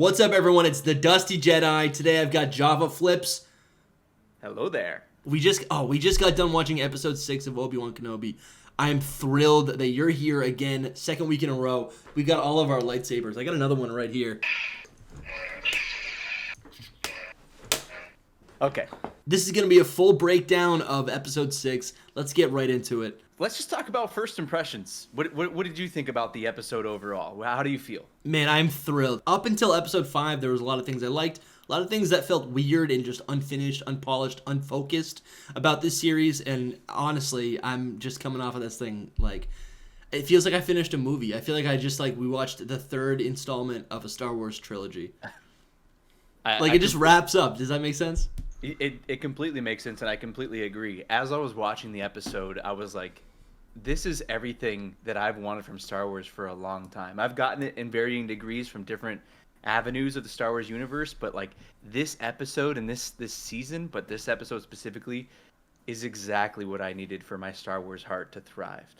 What's up, everyone? It's the Dusty Jedi. Today I've got Java Flips. Hello there. We just got done watching episode 6 of Obi-Wan Kenobi. I'm thrilled that you're here again, second week in a row. We've got all of our lightsabers. I got another one right here. Okay. This is going to be a full breakdown of episode 6. Let's get right into it. Let's just talk about first impressions. What did you think about the episode overall? How do you feel? Man, I'm thrilled. Up until episode 5, there was a lot of things I liked. A lot of things that felt weird and just unfinished, unpolished, unfocused about this series. And honestly, I'm just coming off of this thing like... It feels like I finished a movie. I feel like we watched the third installment of a Star Wars trilogy. It just wraps up. Does that make sense? It completely makes sense, and I completely agree. As I was watching the episode, I was like, this is everything that I've wanted from Star Wars for a long time. I've gotten it in varying degrees from different avenues of the Star Wars universe, but like this episode and this season, but this episode specifically, is exactly what I needed for my Star Wars heart to thrive.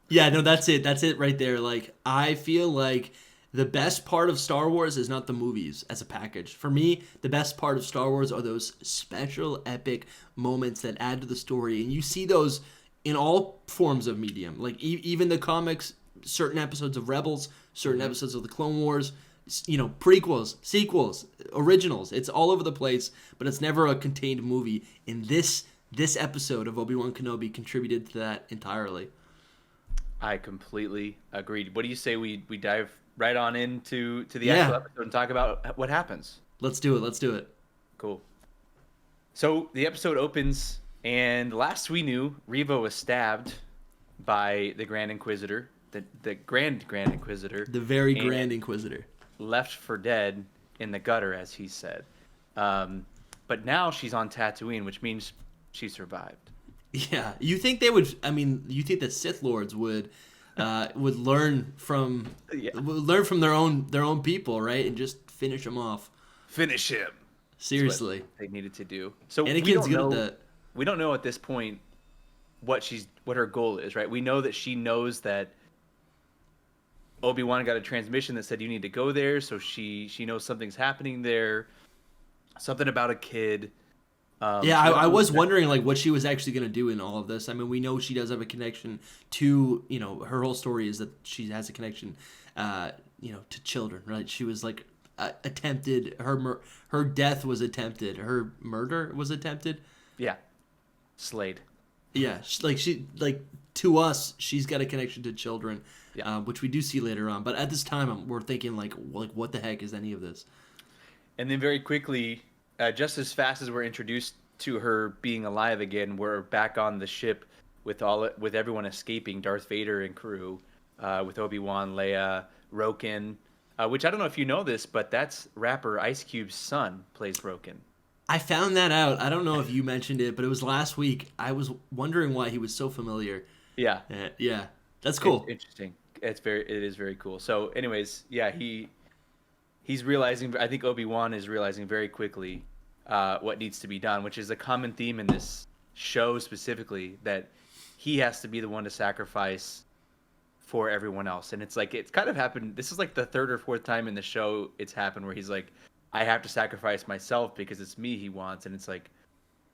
Yeah, no, that's it. That's it right there. Like, I feel like the best part of Star Wars is not the movies as a package. For me, the best part of Star Wars are those special, epic moments that add to the story. And you see those in all forms of medium. Like, even the comics, certain episodes of Rebels, certain episodes of the Clone Wars, prequels, sequels, originals. It's all over the place, but it's never a contained movie. And this episode of Obi-Wan Kenobi contributed to that entirely. I completely agreed. What do you say we dive right on into the actual episode and talk about what happens? Let's do it. Cool. So the episode opens, and last we knew, Reva was stabbed by the Grand Inquisitor, the Grand Inquisitor. The very Grand Inquisitor. Left for dead in the gutter, as he said. But now she's on Tatooine, which means she survived. Yeah, you think they would? I mean, you think the Sith Lords would learn from their own people, right, and just finish them off. Finish him. Seriously, that's what they needed to do. So Anakin's good at that. We don't know at this point what her goal is, right? We know that she knows that Obi-Wan got a transmission that said you need to go there, so she knows something's happening there, something about a kid. I was wondering like what she was actually going to do in all of this. I mean, we know she does have a connection to, her whole story is that she has a connection, to children, right? She was like attempted, her death was attempted, her murder was attempted. Yeah. Slayed. Yeah, to us, she's got a connection to children, which we do see later on. But at this time, we're thinking like what the heck is any of this? And then very quickly, just as fast as we're introduced to her being alive again, we're back on the ship with everyone escaping, Darth Vader and crew, with Obi-Wan, Leia, Roken, which I don't know if you know this, but that's rapper Ice Cube's son plays Roken. I found that out. I don't know if you mentioned it, but it was last week. I was wondering why he was so familiar. Yeah. Yeah. That's cool. Interesting. It is very cool. So anyways, yeah, he's realizing, I think Obi-Wan is realizing very quickly what needs to be done, which is a common theme in this show specifically, that he has to be the one to sacrifice for everyone else. And it's kind of happened. This is like the third or fourth time in the show it's happened where he's like, I have to sacrifice myself because it's me he wants. And it's like...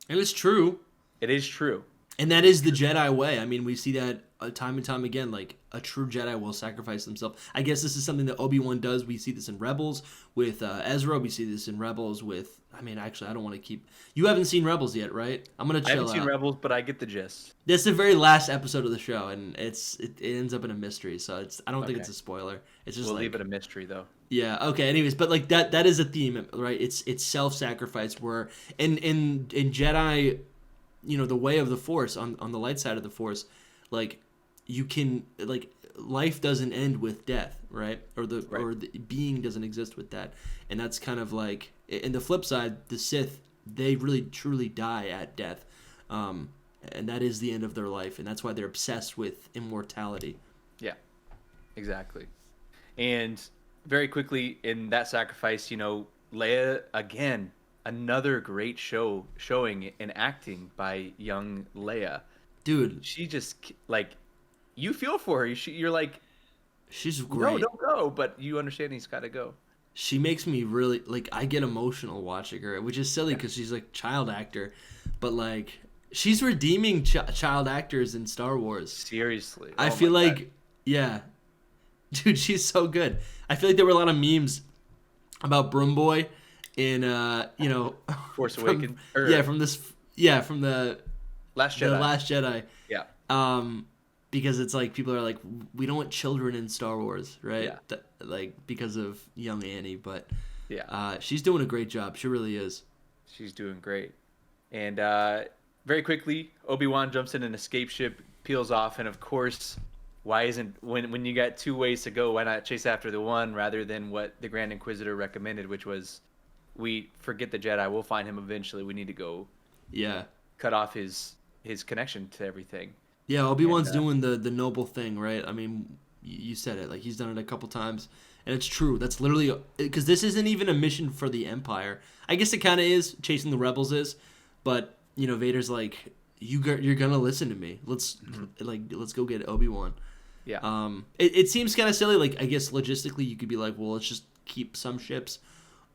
And it's true. It is true. And that is the Jedi way. I mean, we see that time and time again. Like, a true Jedi will sacrifice themselves. I guess this is something that Obi-Wan does. We see this in Rebels with Ezra. We see this in Rebels with... I mean, actually, I don't want to keep... You haven't seen Rebels yet, right? I'm going to chill out. I haven't seen Rebels, but I get the gist. This is the very last episode of the show, and it ends up in a mystery. So I don't think it's a spoiler. It's just we'll leave it a mystery, though. Yeah. Okay. Anyways, but like that is a theme, right? It's self-sacrifice. Where in Jedi, the way of the Force on the light side of the Force, like you can life doesn't end with death, right? Or the being doesn't exist with that, and that's kind of like in the flip side, the Sith, they really truly die at death, and that is the end of their life, and that's why they're obsessed with immortality. Yeah, exactly, and. Very quickly in that sacrifice, Leia, again, another great showing and acting by young Leia. Dude. She just, you feel for her. You're like... She's great. No, don't go, but you understand he's got to go. she makes me really like I get emotional watching her, which is silly because she's like child actor, but like she's redeeming child actors in Star Wars. Seriously. I Oh feel my like God. yeah, dude, she's so good. I feel like there were a lot of memes about Broom Boy in Force from Awakens or from this from Last the Jedi. Last Jedi. Yeah. Because it's like people are like we don't want children in Star Wars, right? Yeah. Like because of young Annie, but Yeah. she's doing a great job. She really is. She's doing great. And very quickly, Obi-Wan jumps in an escape ship, peels off, and of course, why isn't when you got two ways to go, why not chase after the one rather than what the Grand Inquisitor recommended, which was we forget the Jedi, we'll find him eventually. We need to go Yeah. cut off his connection to everything. Yeah, Obi-Wan's And, doing the noble thing, right? I mean, you said it. Like he's done it a couple times, and it's true. That's literally because this isn't even a mission for the Empire. I guess it kind of is. Chasing the rebels is, but Vader's like, you're gonna listen to me. Let's go get Obi-Wan. Yeah. It seems kind of silly. Like I guess logistically, you could be like, well, let's just keep some ships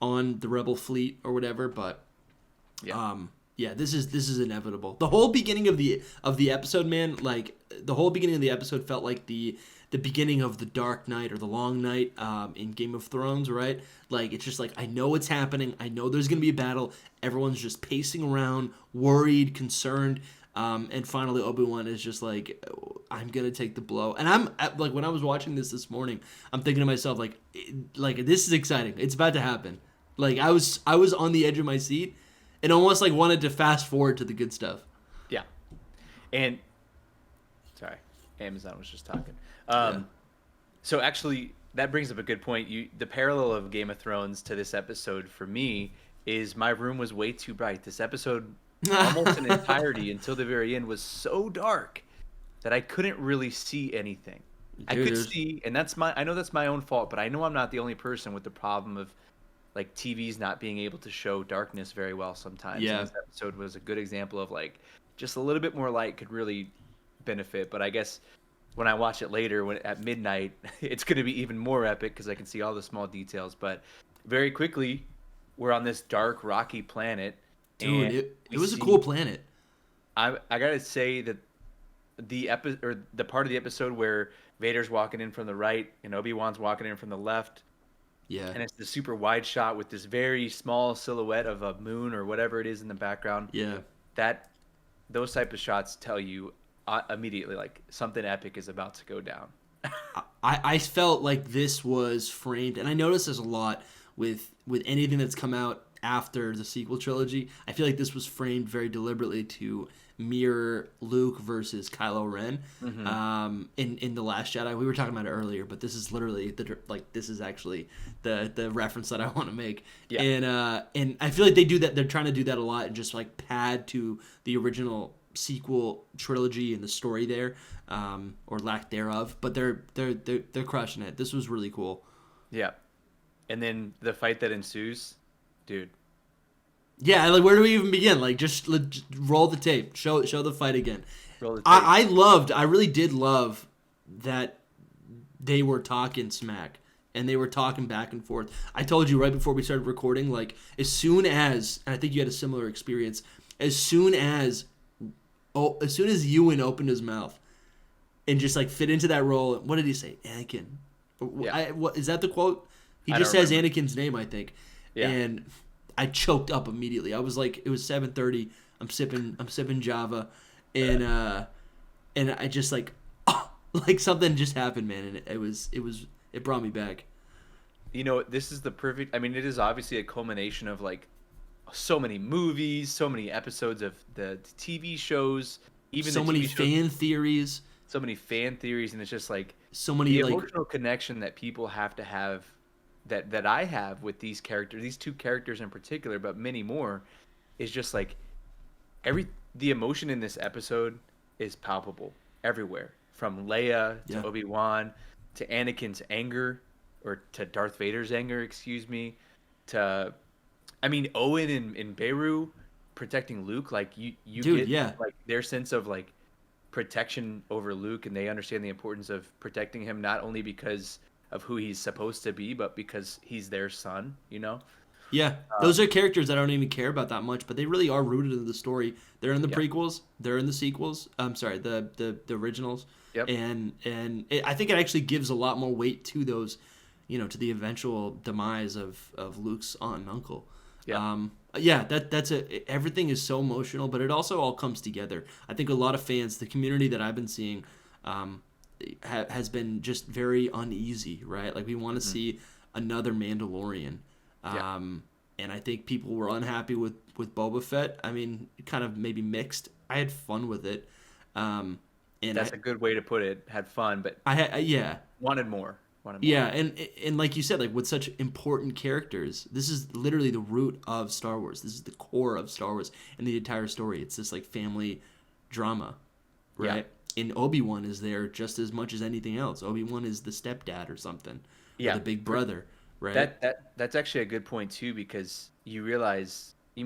on the rebel fleet or whatever. But yeah, this is inevitable. The whole beginning of the episode, man, like the whole beginning of the episode felt like the beginning of the Dark Night or the Long Night in Game of Thrones, right? Like it's just like I know what's happening. I know there's gonna be a battle. Everyone's just pacing around, worried, concerned, and finally Obi-Wan is just like, I'm gonna take the blow. And I'm like, when I was watching this morning, I'm thinking to myself like this is exciting. It's about to happen. Like I was on the edge of my seat. And almost like wanted to fast forward to the good stuff. Yeah. And sorry, Amazon was just talking. So actually, that brings up a good point. The parallel of Game of Thrones to this episode for me is my room was way too bright. This episode, almost in entirety until the very end, was so dark that I couldn't really see anything. I could see, and I know that's my own fault, but I know I'm not the only person with the problem of like TVs not being able to show darkness very well sometimes. Yeah. And this episode was a good example of like just a little bit more light could really benefit. But I guess when I watch it later, at midnight, it's going to be even more epic because I can see all the small details. But very quickly, we're on this dark, rocky planet. Dude, it was a cool planet. I gotta say that the part of the episode where Vader's walking in from the right and Obi-Wan's walking in from the left. Yeah. And it's the super wide shot with this very small silhouette of a moon or whatever it is in the background. Yeah. Those type of shots tell you immediately like something epic is about to go down. I felt like this was framed, and I noticed this a lot with anything that's come out after the sequel trilogy. I feel like this was framed very deliberately to mirror Luke versus Kylo Ren. In The Last Jedi. We were talking about it earlier, but this is literally this is actually the reference that I want to make. Yeah. And I feel like they do that. They're trying to do that a lot and just like pad to the original sequel trilogy and the story there, or lack thereof. But they're crushing it. This was really cool. Yeah. And then the fight that ensues, dude. Yeah, like where do we even begin? Like just roll the tape, show the fight again. Roll the tape. I really did love that they were talking smack and they were talking back and forth. I told you right before we started recording, like as soon as, and I think you had a similar experience, as soon as Ewan opened his mouth and just like fit into that role, what did he say? Anakin. Yeah. What is that the quote? He I just don't says remember. Anakin's name, I think. Yeah. And I choked up immediately. I was like, it was 7:30. I'm sipping Java, and I just like, like something just happened, man, and it brought me back. You know, this is the perfect. I mean, it is obviously a culmination of like so many movies, so many episodes of the TV shows, even so the many TV shows, fan theories, so many fan theories, and it's just like so many the like emotional connection that people have to have. That I have with these characters, these two characters in particular, but many more, is just like the emotion in this episode is palpable everywhere, from Leia to Obi-Wan to Anakin's anger, or to Darth Vader's anger, excuse me, to, I mean, Owen and Beru protecting Luke, like you Dude, get like their sense of like protection over Luke, and they understand the importance of protecting him not only because of who he's supposed to be, but because he's their son, you know. Yeah, those are characters that I don't even care about that much, but they really are rooted in the story. They're in the Yeah. prequels. They're in the sequels. I'm sorry, the originals. Yep. I think it actually gives a lot more weight to those, to the eventual demise of Luke's aunt and uncle. Yeah. Yeah, everything is so emotional, but it also all comes together. I think a lot of fans, the community that I've been seeing, has been just very uneasy, right? Like we want to see another Mandalorian. Yeah. And I think people were unhappy with Boba Fett. I mean, kind of maybe mixed. I had fun with it. And That's a good way to put it. Had fun, but yeah. wanted more. Wanted more. Yeah, and like you said, like with such important characters, this is literally the root of Star Wars. This is the core of Star Wars and the entire story. It's this like family drama, right? And Obi-Wan is there just as much as anything else. Obi-Wan is the stepdad or something. Yeah. Or the big brother, right? That's actually a good point too, because you realize you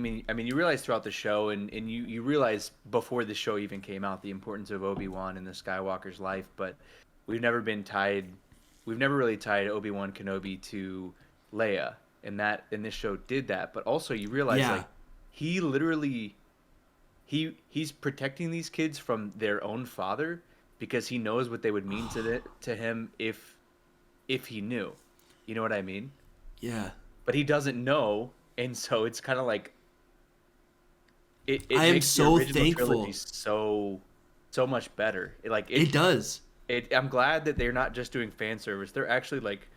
realize throughout the show and you realize before the show even came out the importance of Obi-Wan in the Skywalker's life, but we've never really tied Obi-Wan Kenobi to Leia, and this show did that. But also you realize like he literally he's protecting these kids from their own father because he knows what they would mean to him if he knew. You know what I mean? Yeah. But he doesn't know, and so it's kind of like it I am makes so the original thankful. trilogy so much better. It does. I'm glad that they're not just doing fan service. They're actually like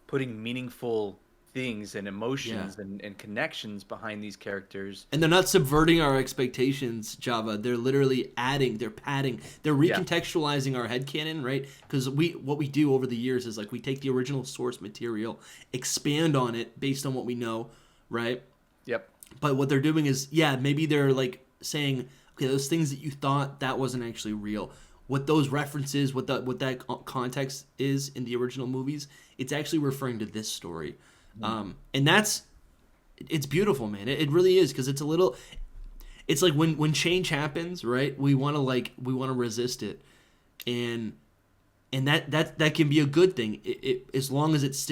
putting meaningful things and emotions and connections behind these characters. And they're not subverting our expectations, Java. They're literally adding, they're padding, they're recontextualizing our headcanon, right? Because what we do over the years is like we take the original source material, expand on it based on what we know, right? Yep. But what they're doing is, maybe they're like saying, okay, those things that you thought that wasn't actually real. What those references, what that context is in the original movies, it's actually referring to this story. And it's beautiful, man. It really is, because it's like when change happens, right? We want to resist it, and that can be a good thing. As long as it's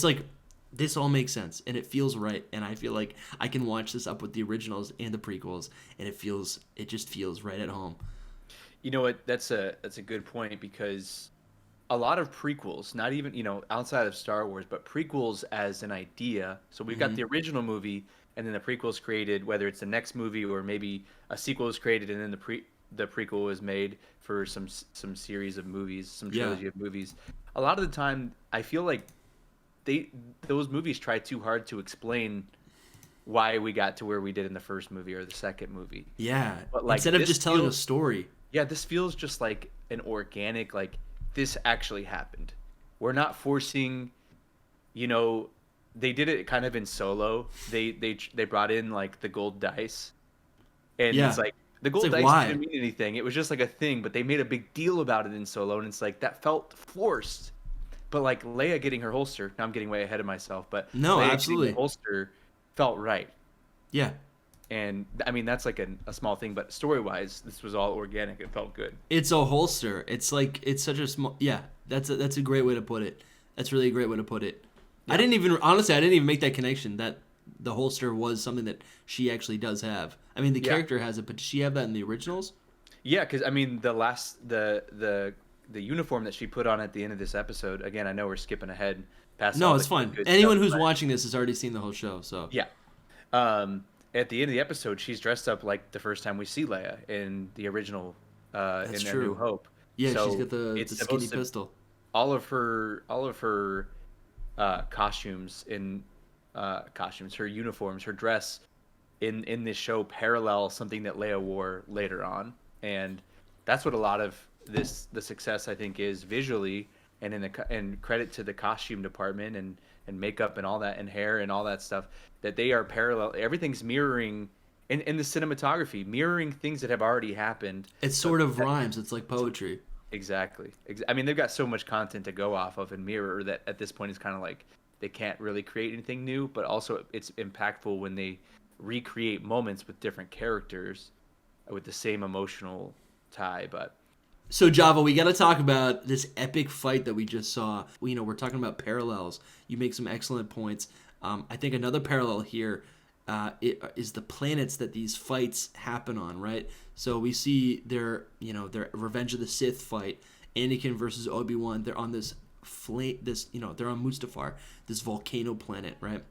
like this all makes sense and it feels right, and I feel like I can watch this up with the originals and the prequels, and it just feels right at home. You know what? That's a good point, because a lot of prequels, not even, outside of Star Wars, but prequels as an idea. So we've got the original movie, and then the prequel's created, whether it's the next movie or maybe a sequel is created, and then the prequel was made for some series of movies, some trilogy of movies. A lot of the time, I feel like those movies try too hard to explain why we got to where we did in the first movie or the second movie. Yeah, but like, instead of just telling a story. Yeah, this feels just like an organic, like, this actually happened. We're not forcing, they did it kind of in Solo. They brought in like the gold dice, and it's like the gold dice didn't mean anything. It was just like a thing, but they made a big deal about it in Solo, and it's like that felt forced. But like Leia getting her holster, now I'm getting way ahead of myself, but no, Leia absolutely, getting the holster felt right. Yeah. And I mean, that's like a small thing, but story-wise, this was all organic. It felt good. It's a holster. It's like, it's such a small, that's a great way to put it. That's really a great way to put it. Yeah. I didn't even make that connection that the holster was something that she actually does have. I mean, the character has it, but does she have that in the originals? Yeah, because I mean, the uniform that she put on at the end of this episode. Again, I know we're skipping ahead past. No, it's fine. Anyone who's watching this has already seen the whole show, so yeah. At the end of the episode, she's dressed up like the first time we see Leia in the original, in A New Hope. Yeah, so she's got the skinny pistol. All of her costumes, her uniforms, her dress in this show parallel something that Leia wore later on, and that's what a lot of the success I think is visually, and credit to the costume department and makeup and all that, and hair and all that stuff, that they are parallel. Everything's mirroring in the cinematography, mirroring things that have already happened. It sort of rhymes. It's like poetry. Exactly. I mean, they've got so much content to go off of and mirror that at this point it's kind of like they can't really create anything new, but also it's impactful when they recreate moments with different characters with the same emotional tie. But So Java, we got to talk about this epic fight that we just saw. We're talking about parallels. You make some excellent points. I think another parallel here is the planets that these fights happen on, right? So we see their Revenge of the Sith fight, Anakin versus Obi-Wan. They're on this they're on Mustafar, this volcano planet, right?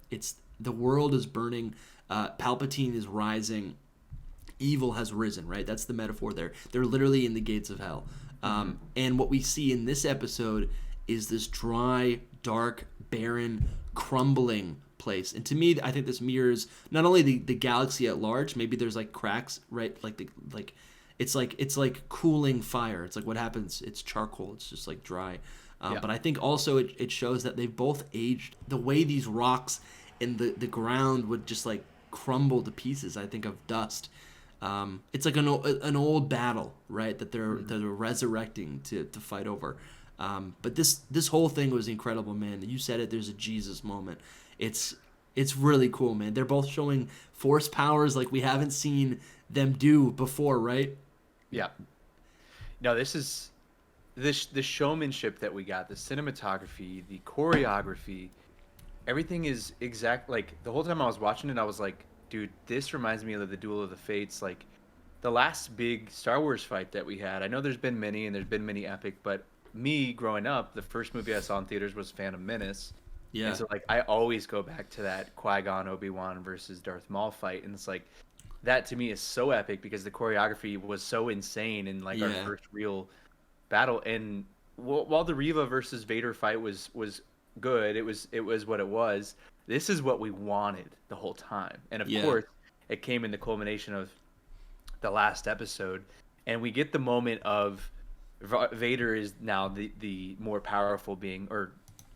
The world is burning. Palpatine is rising. Evil has risen, right? That's the metaphor there. They're literally in the gates of hell. And what we see in this episode is this dry, dark, barren, crumbling place. And to me, I think this mirrors not only the galaxy at large. Maybe there's like cracks, right? It's like cooling fire. It's like what happens. It's charcoal. It's just like dry. But I think also it shows that they've both aged. The way these rocks and the ground would just like crumble to pieces, I think, of dust. It's like an old battle, right? That they're resurrecting to fight over. But this whole thing was incredible, man. You said it. There's a Jesus moment. It's really cool, man. They're both showing force powers like we haven't seen them do before, right? Yeah. No, this is the showmanship that we got, the cinematography, the choreography, everything is exact. Like the whole time I was watching it, I was like, dude, this reminds me of the Duel of the Fates, like the last big Star Wars fight that we had. I know there's been many, and there's been many epic, but me growing up, the first movie I saw in theaters was Phantom Menace. Yeah. And so like I always go back to that Qui-Gon Obi-Wan versus Darth Maul fight, and it's like that to me is so epic because the choreography was so insane in like our first real battle. And while the Reva versus Vader fight was good, it was what it was. This is what we wanted the whole time, and of course, it came in the culmination of the last episode, and we get the moment of Vader is now the more powerful being, or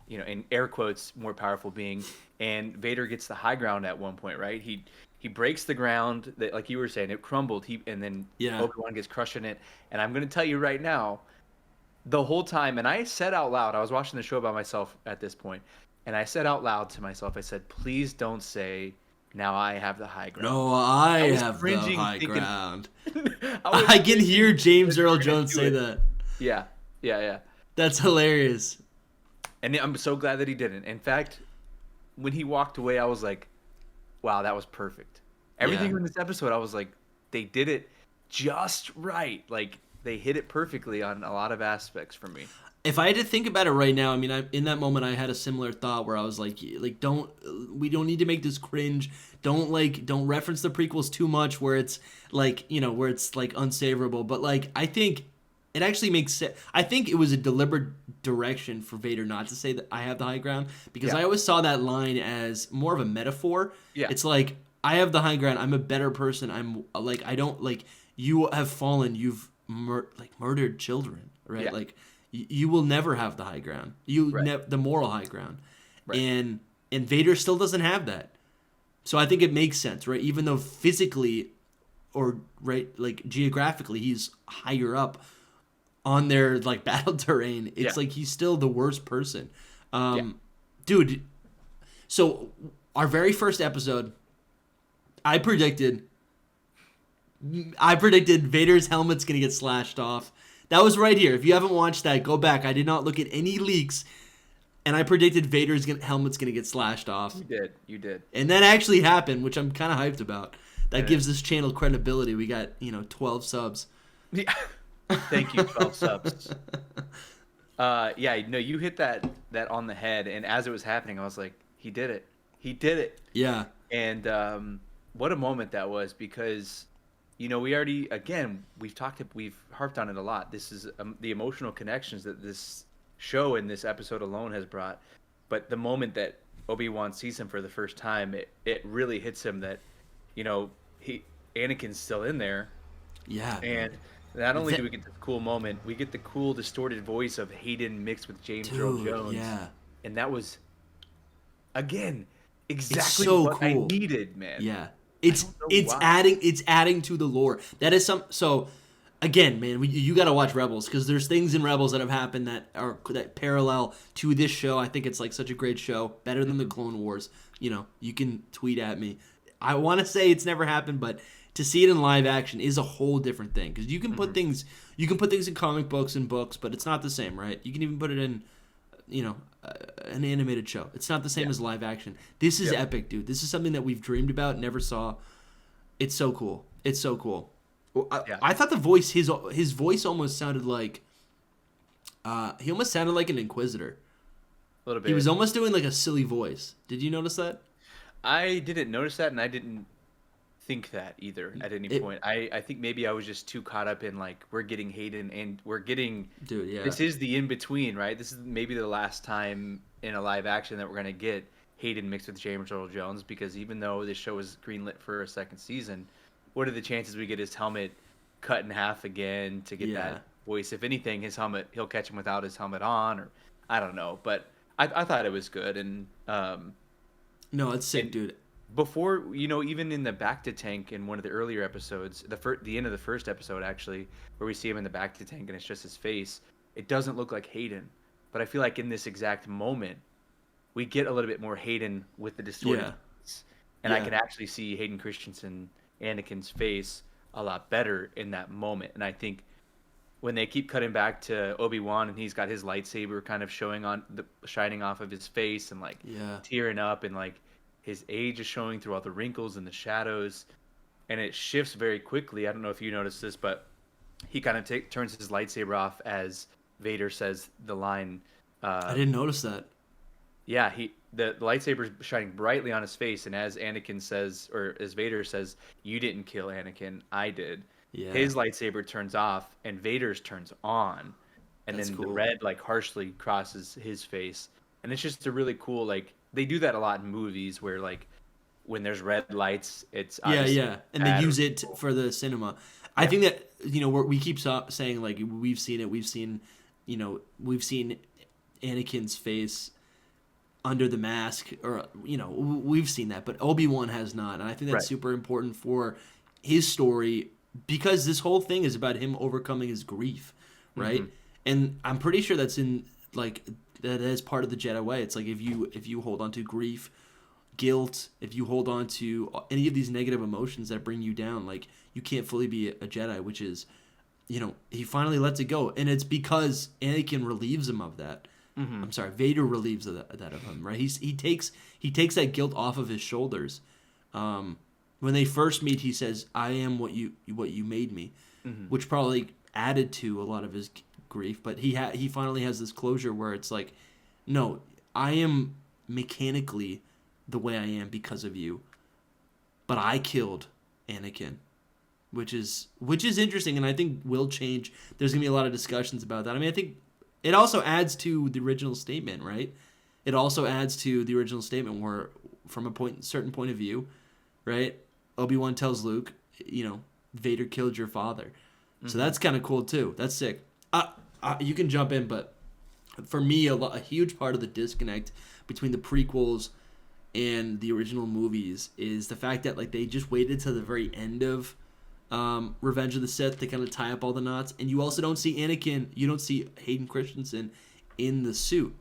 in air quotes, more powerful being, and Vader gets the high ground at one point, right? He breaks the ground that, like you were saying, it crumbled. And then Obi-Wan gets crushed in it. And I'm going to tell you right now, the whole time, and I said out loud, I was watching the show by myself at this point, and I said out loud to myself, I said, please don't say, now I have the high ground. No, I have the high ground. I can hear James Earl Jones say that. Yeah. That's hilarious. And I'm so glad that he didn't. In fact, when he walked away, I was like, wow, that was perfect. Everything in this episode, I was like, they did it just right. Like, they hit it perfectly on a lot of aspects for me. If I had to think about it right now, I mean, in that moment, I had a similar thought where I was like, we don't need to make this cringe. Don't reference the prequels too much where it's like, where it's like unsavourable. But like, I think it actually makes sense. I think it was a deliberate direction for Vader not to say that I have the high ground, because I always saw that line as more of a metaphor. Yeah. It's like, I have the high ground. I'm a better person. I'm like, I don't like, you have fallen. You've murdered children, right? Yeah. Like, you will never have the high ground. The moral high ground. Right. And Vader still doesn't have that. So I think it makes sense, right? Even though physically or like geographically he's higher up on their like battle terrain, it's like he's still the worst person. Dude, so our very first episode, I predicted Vader's helmet's going to get slashed off. That was right here. If you haven't watched that, go back. I did not look at any leaks, and I predicted Vader's helmet's going to get slashed off. You did. And that actually happened, which I'm kind of hyped about. That gives this channel credibility. We got, 12 subs. Yeah. Thank you, 12 subs. You hit that on the head, and as it was happening, I was like, he did it. He did it. Yeah. And what a moment that was, because we already, again, we've harped on it a lot. This is the emotional connections that this show and this episode alone has brought. But the moment that Obi-Wan sees him for the first time, it really hits him that, Anakin's still in there. Yeah. And not only do we get this cool moment, we get the cool distorted voice of Hayden mixed with James Earl Jones. Yeah. And that was, again, exactly what cool. I needed, man. Yeah. It's adding to the lore. That is so again, man, you got to watch Rebels, because there's things in Rebels that have happened that parallel to this show. I think it's like such a great show, better than the Clone Wars. You can tweet at me. I want to say it's never happened, but to see it in live action is a whole different thing, because you can put things in comic books and books, but it's not the same, right? You can even put it in, an animated show. It's not the same as live action. This is epic, dude. This is something that we've dreamed about, never saw. It's so cool. It's so cool. Well, I thought the voice, his voice almost sounded like, he almost sounded like an Inquisitor. A little bit. He was almost doing like a silly voice. Did you notice that? I didn't notice that, and I didn't think that either at any point. I think maybe I was just too caught up in like, we're getting Hayden and we're getting, dude, yeah, this is the in between, right? This is maybe the last time in a live action that we're gonna get Hayden mixed with James Earl Jones, because even though this show was greenlit for a second season, what are the chances we get his helmet cut in half again to get that voice? If anything, his helmet, he'll catch him without his helmet on, or I don't know, but I thought it was good. And no, it's sick, dude. Before, even in the back to tank in one of the earlier episodes, the end of the first episode actually, where we see him in the back to tank and it's just his face, it doesn't look like Hayden. But I feel like in this exact moment, we get a little bit more Hayden with the distorted face. And I can actually see Hayden Christensen, Anakin's face, a lot better in that moment. And I think when they keep cutting back to Obi-Wan and he's got his lightsaber kind of shining off of his face and like tearing up, and like his age is showing through all the wrinkles and the shadows, and it shifts very quickly. I don't know if you noticed this, but he kind of turns his lightsaber off as Vader says the line. I didn't notice that. Yeah, the lightsaber's shining brightly on his face, and as Anakin says, or as Vader says, "You didn't kill Anakin, I did." Yeah. His lightsaber turns off, and Vader's turns on, and then the red like harshly crosses his face, and it's just a really cool, like, they do that a lot in movies where like when there's red lights, it's and they use it for the cinema. I think that we keep saying like we've seen Anakin's face under the mask, or we've seen that, but Obi-Wan has not, and I think that's super important for his story, because this whole thing is about him overcoming his grief, right? And I'm pretty sure that's in like that is part of the Jedi way. It's like if you hold on to grief, guilt, if you hold on to any of these negative emotions that bring you down, like you can't fully be a Jedi, which is, he finally lets it go, and it's because Anakin relieves him of that. I'm sorry, Vader relieves that of him, right? He takes that guilt off of his shoulders. When they first meet, he says, "I am what you made me," which probably added to a lot of his grief. But he finally has this closure where it's like, "No, I am mechanically the way I am because of you, but I killed Anakin," which is interesting, and I think will change. There's gonna be a lot of discussions about that. I mean, I think it also adds to the original statement, right? It also adds to the original statement where, from a certain point of view, right? Obi-Wan tells Luke, Vader killed your father. So that's kind of cool too. That's sick. You can jump in, but for me, a huge part of the disconnect between the prequels and the original movies is the fact that like they just waited to the very end of Revenge of the Sith to kind of tie up all the knots, and you also don't see Anakin. You don't see Hayden Christensen in the suit.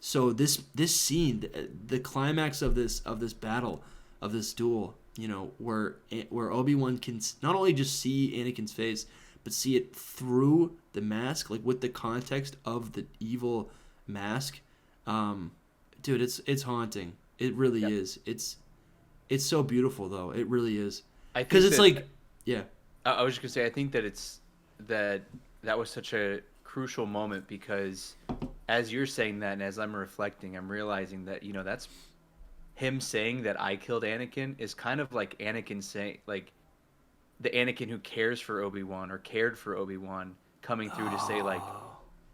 So this scene, the climax of this battle, of this duel, where Obi-Wan can not only just see Anakin's face, but see it through the mask, like with the context of the evil mask. Dude, it's haunting. It really is. It's so beautiful though. It really is. Because it's like, yeah. I was just gonna say, I think that that was such a crucial moment, because as you're saying that, and as I'm reflecting, I'm realizing that that's him saying that I killed Anakin is kind of like Anakin saying, like, the Anakin who cares for Obi-Wan or cared for Obi-Wan coming through to say, like,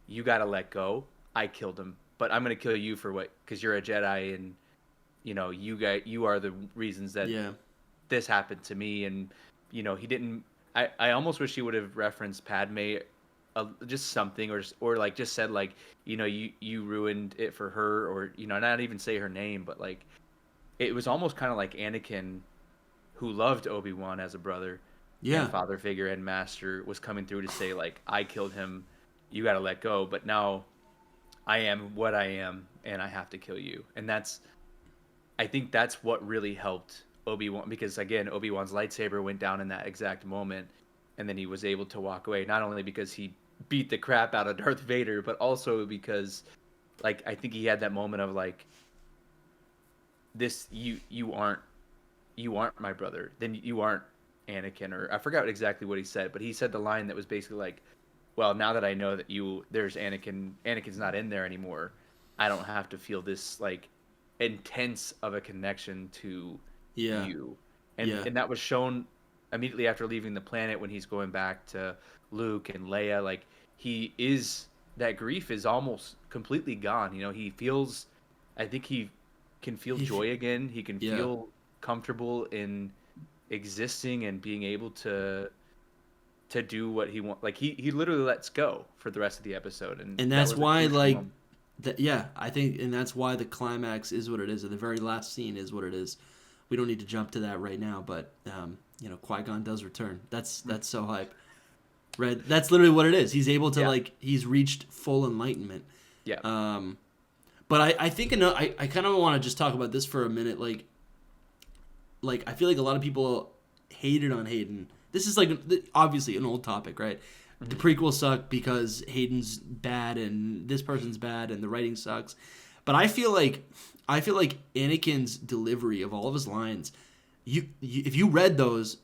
you gotta let go. I killed him, but I'm gonna kill you for what? Because you're a Jedi, and you are the reasons that this happened to me. And he didn't. I almost wish he would have referenced Padme, just something, or like just said like, you ruined it for her, or not even say her name, but like it was almost kind of like Anakin, who loved Obi-Wan as a brother, and father figure and master, was coming through to say like, I killed him, you got to let go, but now I am what I am, and I have to kill you. And I think that's what really helped Obi-Wan, because again, Obi-Wan's lightsaber went down in that exact moment, and then he was able to walk away, not only because he beat the crap out of Darth Vader, but also because, like, I think he had that moment of like, this, you aren't my brother, then you aren't Anakin, or I forgot exactly what he said, but he said the line that was basically like, well, now that I know that there's Anakin's not in there anymore, I don't have to feel this like intense of a connection to you. And that was shown immediately after leaving the planet when he's going back to Luke and Leia. Like, that grief is almost completely gone. You know, he feels, I think he can feel joy again. He can feel comfortable in existing and being able to do what he wants. Like, he literally lets go for the rest of the episode, and that's why, like, I think, and that's why the climax is what it is, and the very last scene is what it is. We don't need to jump to that right now, but you know, Qui-Gon does return. That's so hype, right? That's literally what it is. He's able to like, he's reached full enlightenment. Yeah. But I think I kind of want to just talk about this for a minute. Like I feel like a lot of people hated on Hayden. This is like obviously an old topic, right? Mm-hmm. The prequels suck because Hayden's bad and this person's bad and the writing sucks. But I feel like Anakin's delivery of all of his lines, if you read those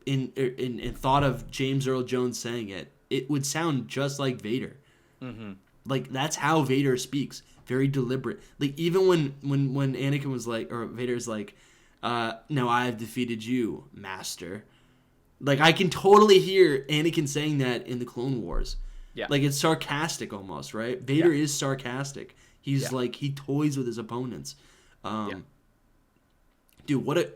and thought of James Earl Jones saying it, it would sound just like Vader. Mm-hmm. Like, that's how Vader speaks, very deliberate. Like, even when Anakin was like, or Vader's like, "Now I have defeated you, Master." Like, I can totally hear Anakin saying that in the Clone Wars. Yeah. Like, it's sarcastic almost, right? Vader is sarcastic. He's like, he toys with his opponents. Dude, what a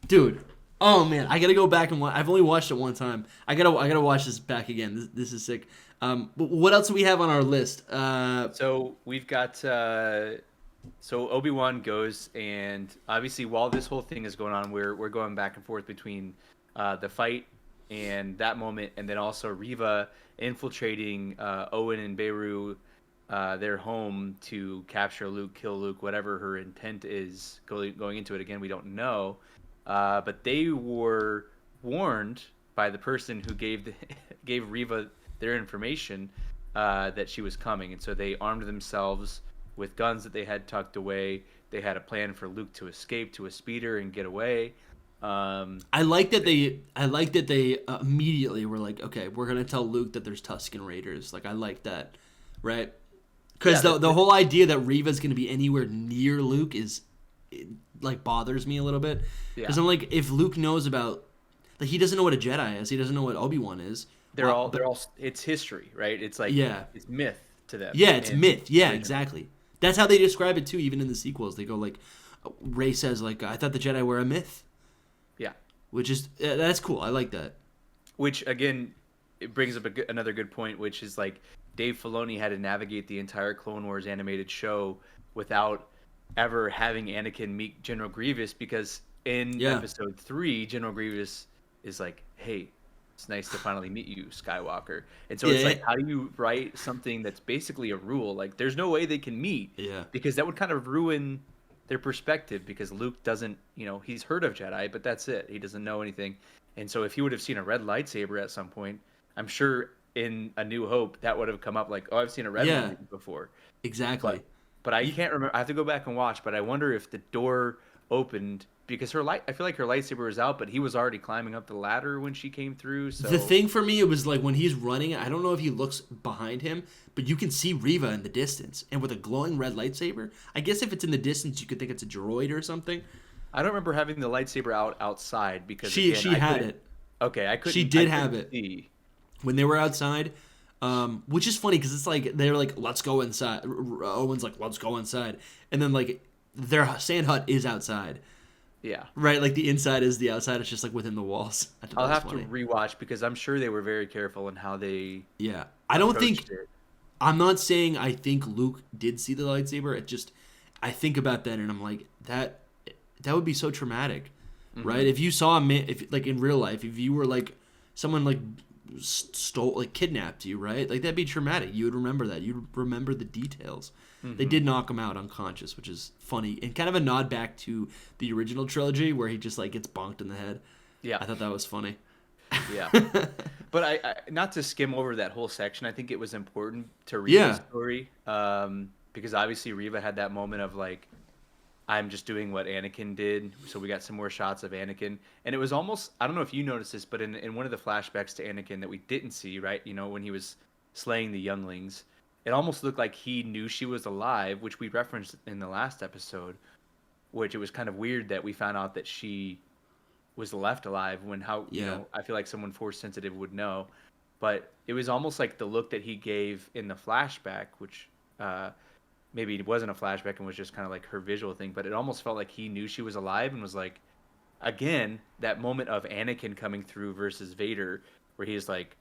dude. Oh man, I gotta go back and watch. I've only watched it one time. I gotta watch this back again. This is sick. But what else do we have on our list? So we've got so Obi-Wan goes, and obviously while this whole thing is going on, we're going back and forth between the fight and that moment, and then also Reva infiltrating Owen and Beru, their home, to capture Luke, kill Luke, whatever her intent is going into it. Again, we don't know, but they were warned by the person who gave Reva their information that she was coming, and so they armed themselves with guns that they had tucked away. They had a plan for Luke to escape to a speeder and get away. I like that they immediately were like, okay, we're gonna tell Luke that there's Tusken Raiders. Like, I like that, right? Because the whole idea that Reva's gonna be anywhere near Luke like bothers me a little bit. Because I'm like, if Luke knows about, like, he doesn't know what a Jedi is. He doesn't know what Obi-Wan is. They're all it's history, right? It's like, it's myth to them. Yeah, it's myth. Yeah, exactly. That's how they describe it too. Even in the sequels, they go like, Rey says like, "I thought the Jedi were a myth." Yeah, which is that's cool. I like that. Which again, it brings up another good point, which is like Dave Filoni had to navigate the entire Clone Wars animated show without ever having Anakin meet General Grievous, because in Episode 3, General Grievous is like, "Hey, it's nice to finally meet you, Skywalker." And so it's like, how do you write something that's basically a rule? Like, there's no way they can meet, because that would kind of ruin their perspective, because Luke doesn't, he's heard of Jedi, but that's it. He doesn't know anything. And so if he would have seen a red lightsaber at some point, I'm sure in A New Hope that would have come up like, "Oh, I've seen a red one before." Exactly. But I can't remember. I have to go back and watch, but I wonder if the door opened, because I feel like her lightsaber was out, but he was already climbing up the ladder when she came through. So the thing for me, it was like when he's running, I don't know if he looks behind him, but you can see Reva in the distance, and with a glowing red lightsaber. I guess if it's in the distance, you could think it's a droid or something. I don't remember having the lightsaber outside, because she had it. Okay, I couldn't. She did have it when they were outside. Which is funny because it's like they're like, "Let's go inside." Owen's like, "Let's go inside," and then like their sand hut is outside. Yeah. Right, like the inside is the outside. It's just like within the walls. I'll have to rewatch, because I'm sure they were very careful in how they. Yeah, I don't think. I'm not saying I think Luke did see the lightsaber. It just, I think about that and I'm like, that would be so traumatic, right? If you saw if like in real life, if you were like someone like stole, like kidnapped you, right? Like that'd be traumatic. You would remember that. You'd remember the details. They did knock him out unconscious, which is funny and kind of a nod back to the original trilogy where he just like gets bonked in the head. Yeah, I thought that was funny. Yeah, but I not to skim over that whole section. I think it was important to read Yeah. the story, because obviously Reva had that moment of like, I'm just doing what Anakin did. So we got some more shots of Anakin, and it was almost, I don't know if you noticed this, but in one of the flashbacks to Anakin that we didn't see, right? You know, when he was slaying the younglings, it almost looked like he knew she was alive, which we referenced in the last episode. Which it was kind of weird that we found out that she was left alive when you know, I feel like someone force sensitive would know, but it was almost like the look that he gave in the flashback, which maybe it wasn't a flashback and was just kind of like her visual thing, but it almost felt like he knew she was alive and was like, again, that moment of Anakin coming through versus Vader, where he's like,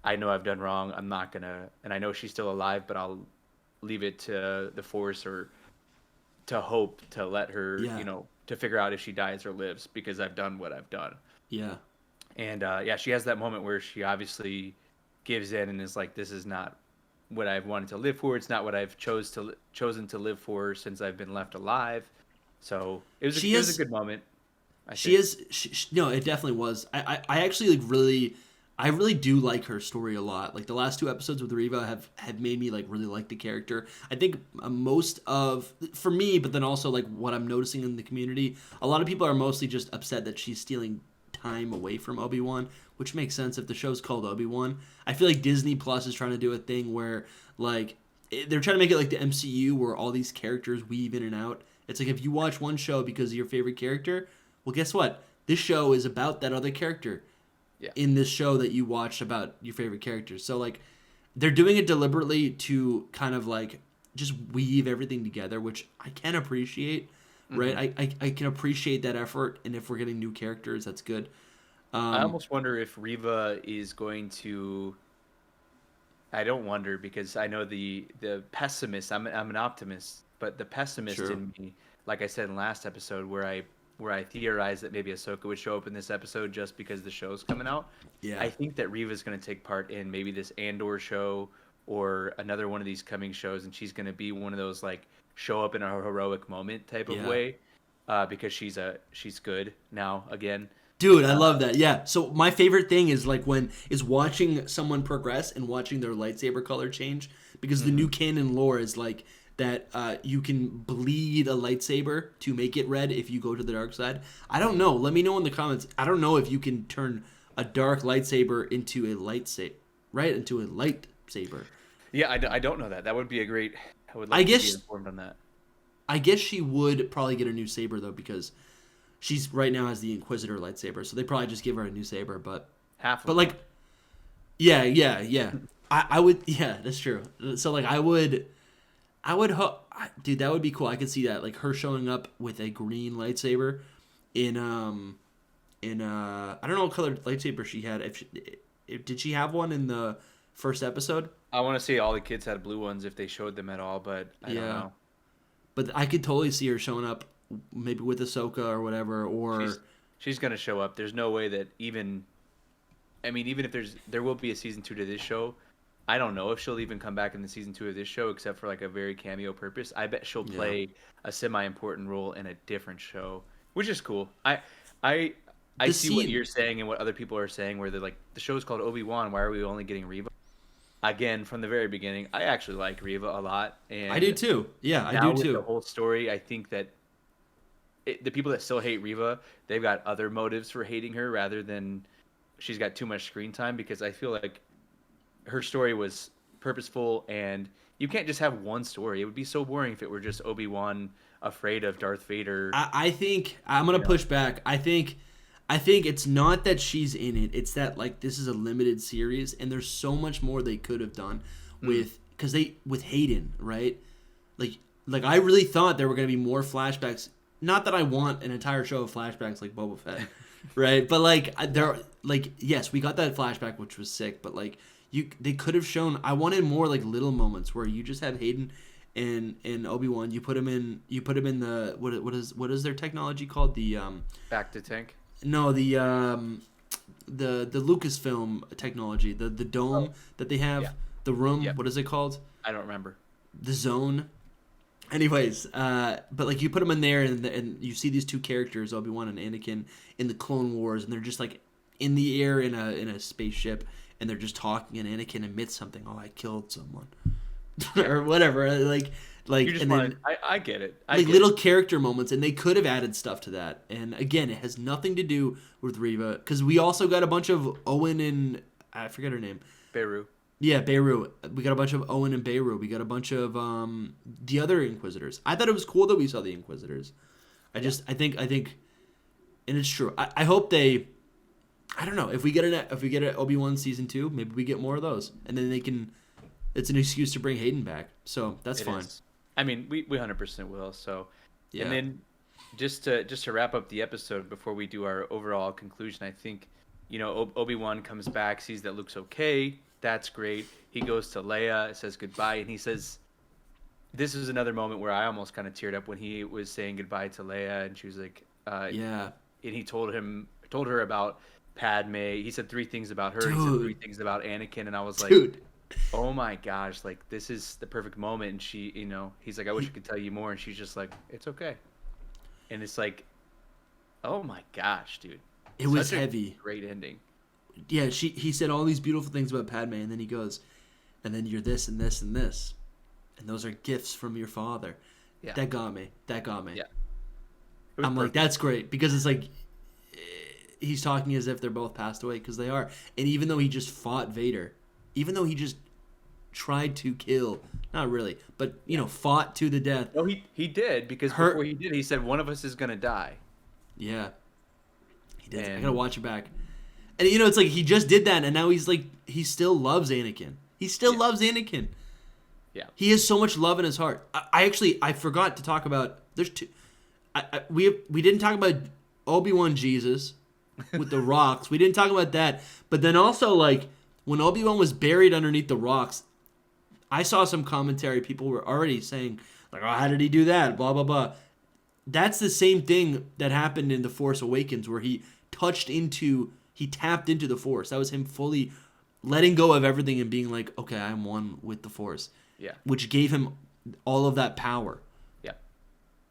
I know I've done wrong, I'm not gonna, and I know she's still alive, but I'll leave it to the Force or to hope to let her, you know, to figure out if she dies or lives because I've done what I've done. Yeah. And yeah, she has that moment where she obviously gives in and is like, this is not what I've wanted to live for. It's not what I've chosen to live for since I've been left alive. So it was a good moment. No, it definitely was. I actually like I really do like her story a lot. Like the last 2 episodes with Reva have made me like really like the character. I think most of, for me, but then also like what I'm noticing in the community, a lot of people are mostly just upset that she's stealing time away from Obi-Wan, which makes sense if the show's called Obi-Wan. I feel like Disney Plus is trying to do a thing where like they're trying to make it like the MCU where all these characters weave in and out. It's like if you watch one show because of your favorite character, well, guess what? This show is about that other character. Yeah. In this show that you watched about your favorite characters. So like they're doing it deliberately to kind of like just weave everything together, which I can appreciate, right? I can appreciate that effort, and if we're getting new characters, that's good. I almost wonder if Reva is going to, I don't wonder because I know the pessimist, I'm an optimist, but the pessimist in me, like I said in last episode where I theorized that maybe Ahsoka would show up in this episode just because the show's coming out. Yeah. I think that Reva's going to take part in maybe this Andor show or another one of these coming shows, and she's going to be one of those like show up in a heroic moment type of way, because she's good now again. Dude, I love that. Yeah. So my favorite thing is like watching someone progress and watching their lightsaber color change, because the new canon lore is like that you can bleed a lightsaber to make it red if you go to the dark side. I don't know. Let me know in the comments. I don't know if you can turn a dark lightsaber into a lightsaber, right? Into a lightsaber. Yeah, I don't know that. That would be a great... I would like to be informed on that. I guess she would probably get a new saber, though, because she's right now has the Inquisitor lightsaber, so they probably just give her a new saber, but... like... Yeah. I would... Yeah, that's true. So, like, I would hope, dude, that would be cool. I could see that, like her showing up with a green lightsaber in I don't know what color lightsaber she had. Did she have one in the first episode? I want to say all the kids had blue ones if they showed them at all, but I don't know. But I could totally see her showing up, maybe with Ahsoka or whatever, or she's gonna show up. There's no way that even if there will be a season 2 to this show. I don't know if she'll even come back in the season 2 of this show, except for like a very cameo purpose. I bet she'll play a semi-important role in a different show, which is cool. I see what you're saying and what other people are saying, where they're like, the show's called Obi-Wan. Why are we only getting Reva? Again, from the very beginning, I actually like Reva a lot, and I do too. Yeah, I do too. The whole story, I think that the people that still hate Reva, they've got other motives for hating her rather than she's got too much screen time, because I feel like her story was purposeful, and you can't just have one story. It would be so boring if it were just Obi-Wan afraid of Darth Vader. I think I'm gonna push back. I think it's not that she's in it. It's that like this is a limited series, and there's so much more they could have done with with Hayden, right? Like I really thought there were gonna be more flashbacks. Not that I want an entire show of flashbacks like Boba Fett, right? But like yes, we got that flashback, which was sick, but like. They could have shown. I wanted more like little moments where you just have Hayden and Obi-Wan. You put him in the what is their technology called? The back to tank. No, the the Lucasfilm technology, the dome that they have, yeah. the room. Yep. What is it called? I don't remember. The zone. Anyways, but like you put them in there, and you see these two characters, Obi-Wan and Anakin, in the Clone Wars, and they're just like in the air in a spaceship, and they're just talking, and Anakin admits something. Oh, I killed someone, or whatever. Like, You just and want. then I get it. like little character moments, and they could have added stuff to that. And again, it has nothing to do with Reva, because we also got a bunch of Owen and I forget her name. Beru. Yeah, Beirut. We got a bunch of Owen and Beirut. We got a bunch of the other Inquisitors. I thought it was cool that we saw the Inquisitors. I think, and it's true. I hope they. I don't know if we get an Obi-Wan season 2, maybe we get more of those, and then they can. It's an excuse to bring Hayden back, so that's fine. Is. I mean, we 100% will. So, Yeah. And then just to wrap up the episode before we do our overall conclusion, I think, Obi-Wan comes back, sees that Luke's okay. That's great. He goes to Leia, says goodbye, and he says, this is another moment where I almost kind of teared up when he was saying goodbye to Leia, and she was like, yeah. And he told her about Padme. He said 3 things about her. Dude. He said 3 things about Anakin, and I was like, Dude. oh my gosh, like this is the perfect moment. And she, he's like, I wish I could tell you more, and she's just like, it's okay. And it's like, oh my gosh, dude. It was Such a heavy. Great ending. Yeah, he said all these beautiful things about Padme, and then he goes, and then you're this and this and this, and those are gifts from your father. Yeah. That got me. Yeah. I'm like, that's great, because it's like he's talking as if they're both passed away, because they are. And even though he just fought Vader, even though he just tried to kill, not really, but fought to the death. No, he did, because before he did, he said one of us is gonna die. Yeah, he did. And I gotta watch it back. And it's like he just did that, and now he's like he still loves Anakin. He still loves Anakin. Yeah, he has so much love in his heart. I forgot to talk about. There's two. We didn't talk about Obi-Wan Jesus with the rocks. We didn't talk about that. But then also, like, when Obi-Wan was buried underneath the rocks, I saw some commentary. People were already saying, like, oh, how did he do that? Blah, blah, blah. That's the same thing that happened in The Force Awakens, where he tapped into the Force. That was him fully letting go of everything and being like, okay, I'm one with the Force. Yeah. Which gave him all of that power. Yeah.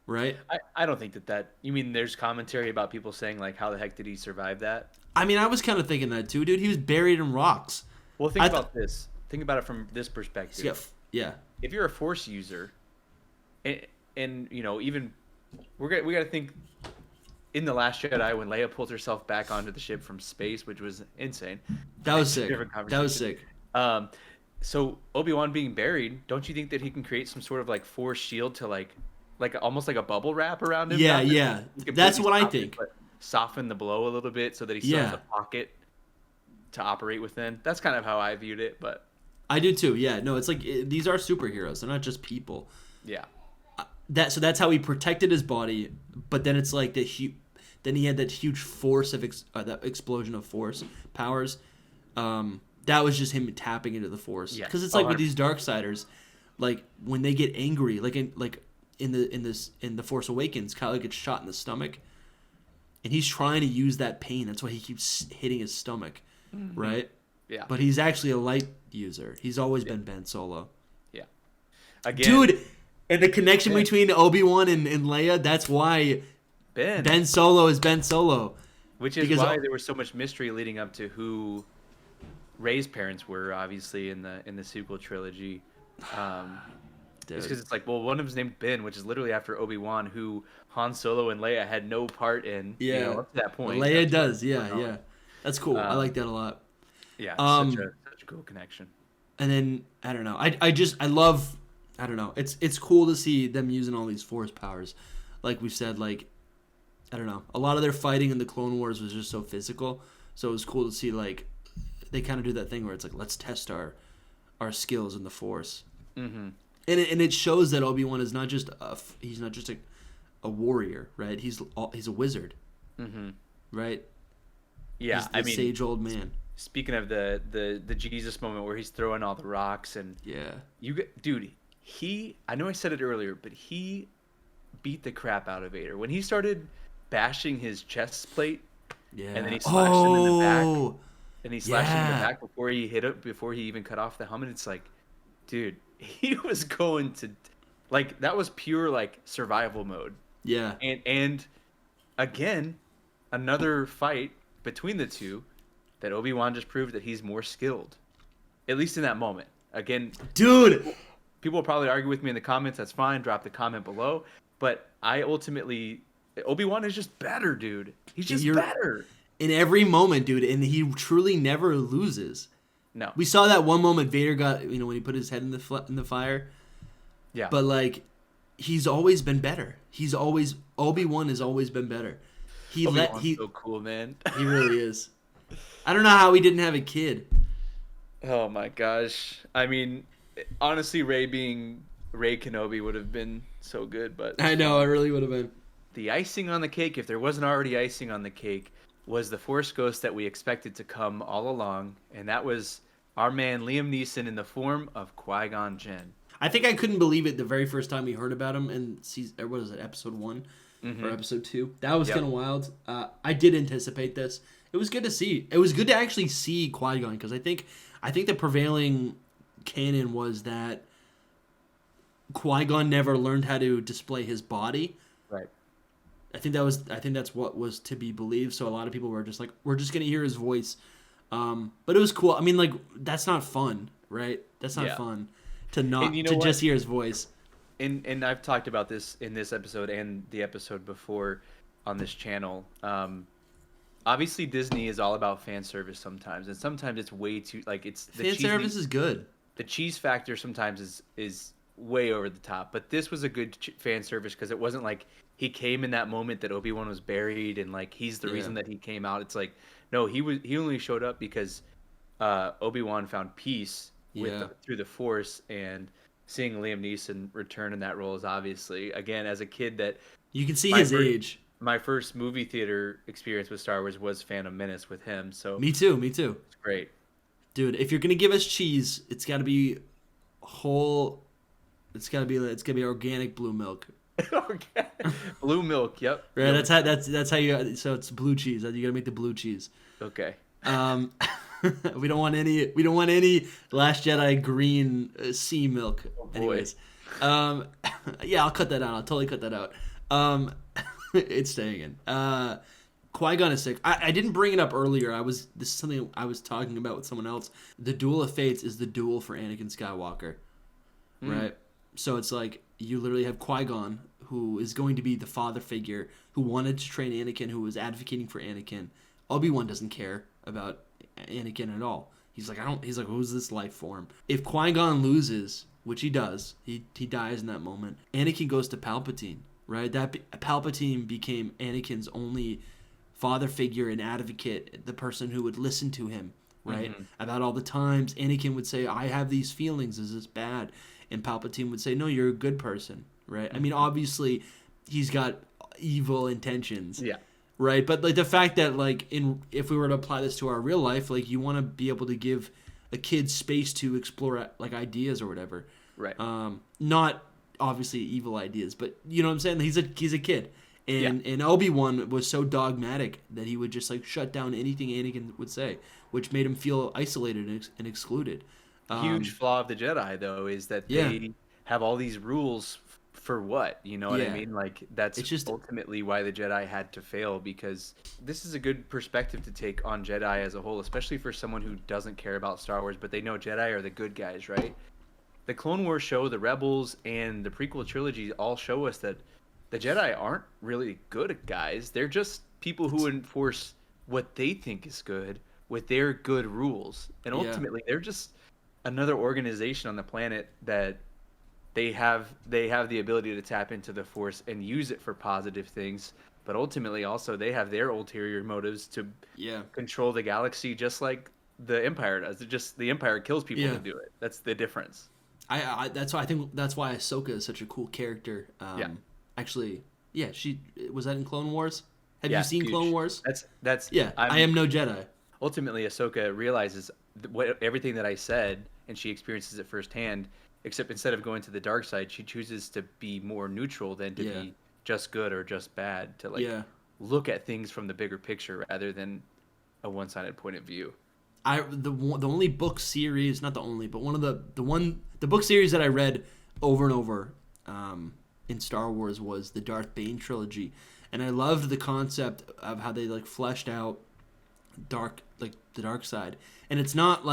Right? I don't think that you mean there's commentary about people saying, like, how the heck did he survive that? I mean, I was kind of thinking that too, dude. He was buried in rocks. Well, think about this. Think about it from this perspective. Yeah. If you're a Force user, and even we got to think in The Last Jedi when Leia pulls herself back onto the ship from space, which was insane. That was sick. That was sick. So Obi-Wan being buried, don't you think that he can create some sort of like Force shield to like almost like a bubble wrap around him? Yeah. That's what I think. Soften the blow a little bit so that he still has a pocket to operate within. That's kind of how I viewed it, but I do too. Yeah, no, it's like these are superheroes. They're not just people. Yeah. So that's how he protected his body, but then it's like then he had that huge force of that explosion of force powers. That was just him tapping into the Force. Yeah. Because it's like with these Darksiders, like when they get angry, like in the Force Awakens, Kylo gets shot in the stomach, and he's trying to use that pain. That's why he keeps hitting his stomach, right? Yeah. But he's actually a light user. He's always been Ben Solo. Yeah. Again, dude, and the connection between Obi-Wan and Leia, that's why Ben Solo is Ben Solo. Which is why there was so much mystery leading up to who Rey's parents were, obviously, in the sequel trilogy. It's because it's like, well, one of them's named Ben, which is literally after Obi-Wan, who Han Solo and Leia had no part in. Yeah, up to that point. Well, Leia does. Yeah. That's cool. I like that a lot. Yeah, such a cool connection. And then I don't know. I love. I don't know. It's cool to see them using all these Force powers, like we said. Like, I don't know. A lot of their fighting in the Clone Wars was just so physical. So it was cool to see like they kind of do that thing where it's like, let's test our skills in the Force. Mm-hmm. And it shows that Obi-Wan is not just he's not just a warrior, right? He's a wizard, right? Yeah, he's the sage old man. Speaking of the Jesus moment where he's throwing all the rocks and dude, I know I said it earlier, but he beat the crap out of Vader when he started bashing his chest plate. Yeah. And then he slashed him in the back. Oh, And he slashed him in the yeah. back before he hit it, before he even cut off the helmet. It's like, dude, he was going to, like, that was pure like survival mode. Yeah. And again, another fight between the two that Obi-Wan just proved that he's more skilled, at least in that moment. Again, Dude. people will probably argue with me in the comments. That's fine. Drop the comment below. But I ultimately, Obi-Wan is just better, dude. He's just better. In every moment, dude, and he truly never loses. No. We saw that one moment Vader got, when he put his head in the fire. Yeah. But like, he's always been better. Obi-Wan has always been better. Obi-Wan's so cool, man. He really is. I don't know how he didn't have a kid. Oh my gosh. I mean, honestly, Rey Kenobi would have been so good, but I know, it really would have been. The icing on the cake, if there wasn't already icing on the cake, was the Force ghost that we expected to come all along, and that was our man Liam Neeson in the form of Qui-Gon Jinn. I think I couldn't believe it the very first time we heard about him in episode 1 or episode 2. That was kind of wild. I did anticipate this. It was good to see. It was good to actually see Qui-Gon, because I think the prevailing canon was that Qui-Gon never learned how to display his body. Right. I think that's what was to be believed. So a lot of people were just like, we're just gonna hear his voice. But it was cool. I mean, like, that's not fun, right? That's not fun to just hear his voice. And I've talked about this in this episode and the episode before on this channel. Obviously, Disney is all about fan service sometimes, and sometimes it's way too it's the fan service is good. The cheese factor sometimes is way over the top, but this was a good fan service because it wasn't like he came in that moment that Obi-Wan was buried and like he's the reason that he came out. It's like, no, he only showed up because Obi-Wan found peace through the Force, and seeing Liam Neeson return in that role is obviously, again, as a kid, that you can see his age. My first movie theater experience with Star Wars was Phantom Menace with him. So me too. It's great, dude. If you're gonna give us cheese, it's got to be whole. It's gotta be organic blue milk. Blue milk, yep. Right, that's how you. So it's blue cheese. You gotta make the blue cheese. Okay. We don't want any Last Jedi green sea milk. Oh, anyways, yeah, I'll cut that out. I'll totally cut that out. It's staying in. Qui-Gon is sick. I didn't bring it up earlier. This is something I was talking about with someone else. The Duel of Fates is the duel for Anakin Skywalker, right? So it's like you literally have Qui-Gon, who is going to be the father figure, who wanted to train Anakin, who was advocating for Anakin. Obi-Wan doesn't care about Anakin at all. He's like, who's this life form? If Qui-Gon loses, which he does, he dies in that moment, Anakin goes to Palpatine, right? Palpatine became Anakin's only father figure and advocate, the person who would listen to him, right? About all the times Anakin would say, I have these feelings, is this bad? And Palpatine would say, no, you're a good person, right? I mean, obviously, he's got evil intentions. Yeah. Right? But, like, the fact that, like, if we were to apply this to our real life, like, you want to be able to give a kid space to explore, like, ideas or whatever. Right. Not, obviously, evil ideas, but, you know what I'm saying? He's a kid. And Obi-Wan was so dogmatic that he would just, like, shut down anything Anakin would say, which made him feel isolated and excluded. Huge flaw of the Jedi, though, is that they have all these rules for what? You know what I mean? Like, that's just ultimately why the Jedi had to fail, because this is a good perspective to take on Jedi as a whole, especially for someone who doesn't care about Star Wars, but they know Jedi are the good guys, right? The Clone Wars show, the Rebels, and the prequel trilogy all show us that the Jedi aren't really good guys. They're just people who enforce what they think is good with their good rules. And ultimately, they're just another organization on the planet that they have the ability to tap into the Force and use it for positive things, but ultimately also they have their ulterior motives to control the galaxy, just like the Empire does. The Empire kills people to do it. That's the difference. That's why Ahsoka is such a cool character. Actually, she was that in Clone Wars. Have you seen Clone Wars? That's I am no Jedi. Ultimately, Ahsoka realizes everything that I said, and she experiences it firsthand. Except instead of going to the dark side, she chooses to be more neutral than to be just good or just bad. To look at things from the bigger picture rather than a one-sided point of view. The only book series, not the only, but one of the book series that I read over and over in Star Wars was the Darth Bane trilogy, and I loved the concept of how they like fleshed out the dark side. And it's not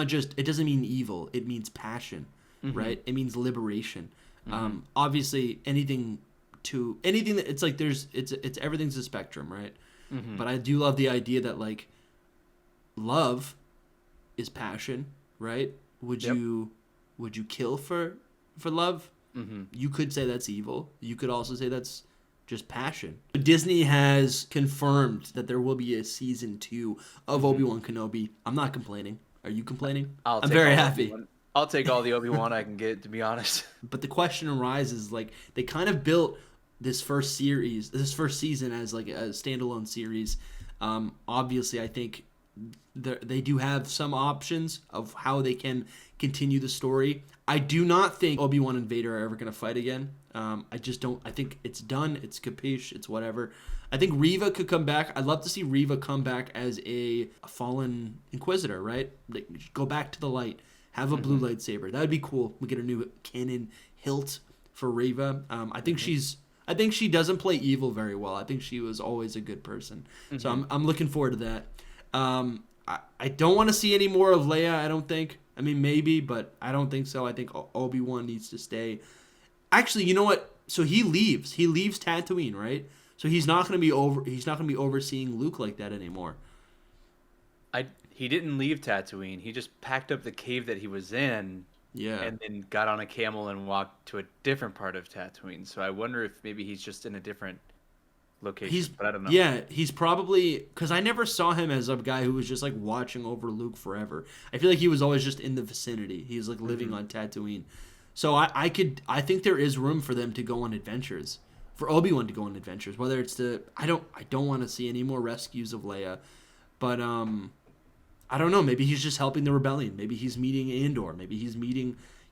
just, it doesn't mean evil, it means passion, right? It means liberation. Obviously anything that it's like it's everything's a spectrum, right? But I do love the idea that like love is passion, right? Would you kill for love? You could say that's evil. You could also say that's just passion. Disney has confirmed that there will be a season 2 of Obi-Wan Kenobi. I'm not complaining. Are you complaining? I'm very happy. I'll take all the Obi-Wan I can get, to be honest. But the question arises, like, they kind of built this first season as like a standalone series. Obviously, I think they do have some options of how they can continue the story. I do not think Obi-Wan and Vader are ever going to fight again. I just don't. I think it's done. It's capiche. It's whatever. I think Reva could come back. I'd love to see Reva come back as a fallen Inquisitor, right? Like, go back to the light. Have a blue lightsaber. That would be cool. We get a new canon hilt for Reva. I think she doesn't play evil very well. I think she was always a good person. So I'm looking forward to that. I don't want to see any more of Leia, I don't think. I mean, maybe, but I don't think so. I think Obi-Wan needs to stay. Actually, you know what? So he leaves. He leaves Tatooine, right? So he's not going to be overseeing Luke like that anymore. He didn't leave Tatooine. He just packed up the cave that he was in. Yeah. And then got on a camel and walked to a different part of Tatooine. So I wonder if maybe he's just in a different location, but I don't know. Yeah, he's probably, because I never saw him as a guy who was just like watching over Luke forever. I feel like he was always just in the vicinity. He was like living on Tatooine. So I think there is room for them to go on adventures, for Obi-Wan to go on adventures. Whether it's I don't want to see any more rescues of Leia, but I don't know. Maybe he's just helping the rebellion. Maybe he's meeting Andor. Maybe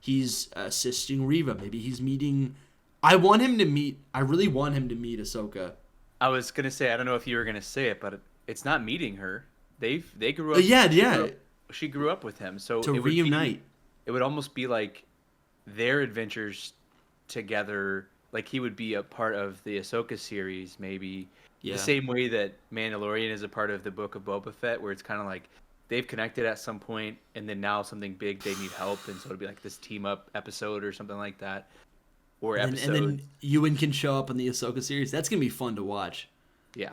he's assisting Reva. Maybe he's meeting. I really want him to meet Ahsoka. I was gonna say, I don't know if you were gonna say it, but it's not meeting her. They grew up. She grew up with him, so to reunite. It would almost be like their adventures together. Like he would be a part of the Ahsoka series, maybe. The same way that Mandalorian is a part of the Book of Boba Fett, where it's kind of like they've connected at some point, and then now something big, they need help, and so it'll be like this team up episode or something like that. And then Ewan can show up in the Ahsoka series. That's gonna be fun to watch. Yeah,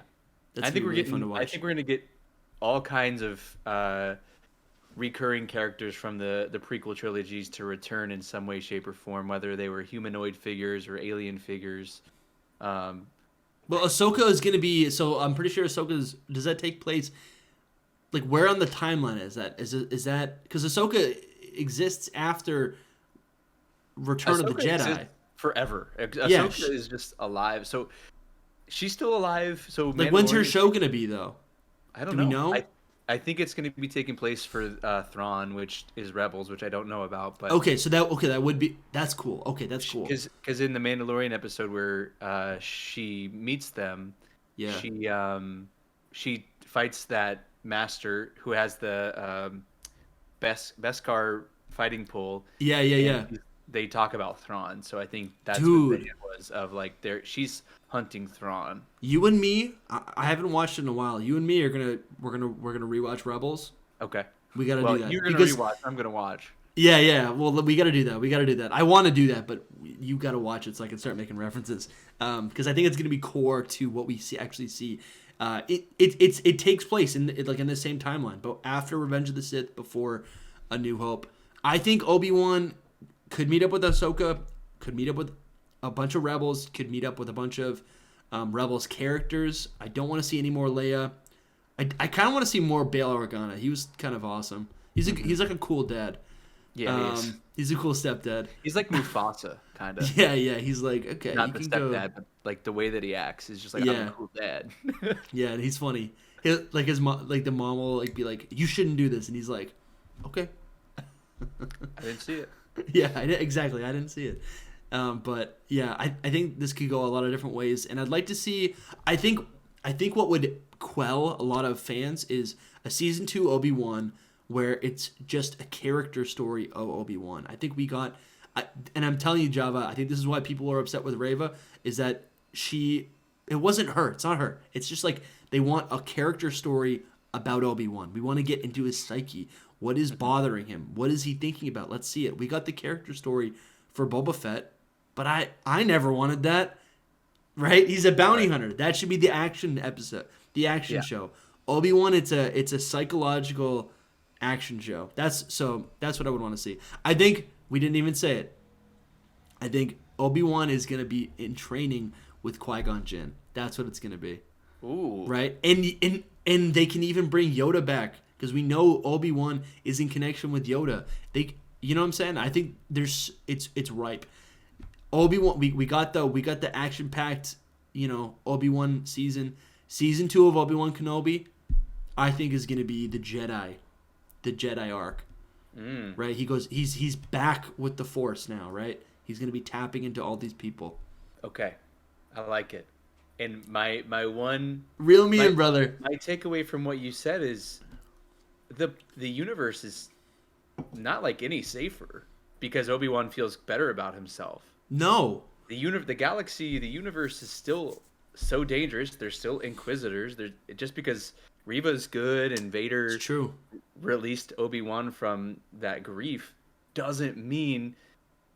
I think we're gonna get all kinds of recurring characters from the prequel trilogies to return in some way, shape, or form, whether they were humanoid figures or alien figures. Well, Ahsoka is gonna be. So I'm pretty sure Ahsoka's. Does that take place? Like, where on the timeline is that? Is that because Ahsoka exists after Return of the Jedi? Forever. Ahsoka is just alive. So she's still alive. So like, when's her show gonna be though? I don't know. We know? I think it's gonna be taking place for Thrawn, which is Rebels, which I don't know about. But that's cool. Okay, that's cool. Because in the Mandalorian episode where she meets them, she fights that master who has the Beskar fighting pole. Yeah. They talk about Thrawn, so I think that's what it was of like she's hunting Thrawn. You and me, I haven't watched it in a while. You and me we're gonna rewatch Rebels. Okay, we gotta do that. You're gonna rewatch. I'm gonna watch. Yeah. Well, we gotta do that. I want to do that, but you gotta watch it so I can start making references. Because I think it's gonna be core to what we actually see. It takes place in the same timeline, but after Revenge of the Sith, before A New Hope. I think Obi-Wan could meet up with Ahsoka, could meet up with a bunch of Rebels, could meet up with a bunch of Rebels characters. I don't want to see any more Leia. I kind of want to see more Bail Organa. He was kind of awesome. He's like a cool dad. Yeah, he's a cool stepdad. He's like Mufasa, kind of. Yeah. He's like, okay, not the stepdad, but like the way that he acts is just like, I'm a cool dad. Yeah, and he's funny. Like his mom, like the mom will like be like, you shouldn't do this, and he's like, okay. I didn't see it. Yeah, exactly. I didn't see it. But yeah, I think this could go a lot of different ways, and I'd like to see. I think I think what would quell a lot of fans is a season 2 Obi-Wan where it's just a character story of Obi-Wan. I think we got, and I'm telling you, Java, I think this is why people are upset with Reva, is that it wasn't her. It's not her. It's just like they want a character story about Obi-Wan. We want to get into his psyche. What is bothering him? What is he thinking about? Let's see it. We got the character story for Boba Fett, but I never wanted that. Right? He's a bounty hunter. That should be the action episode, the action show. Obi-Wan, it's a psychological action show. That's what I would want to see. I think we didn't even say it. I think Obi-Wan is going to be in training with Qui-Gon Jinn. That's what it's going to be. Ooh. Right? And they can even bring Yoda back because we know Obi-Wan is in connection with Yoda. You know what I'm saying? I think it's ripe. Obi-Wan, we got the action-packed, Obi-Wan season 2 of Obi-Wan Kenobi. I think is going to be the Jedi arc. Right? He's back with the Force now, right? He's going to be tapping into all these people. Okay, I like it. And my one reel me in, brother. My takeaway from what you said is the universe is not like any safer because Obi-Wan feels better about himself. No. The galaxy, the universe is still so dangerous. There's still Inquisitors. Just because Reva's good and Vader released Obi-Wan from that grief doesn't mean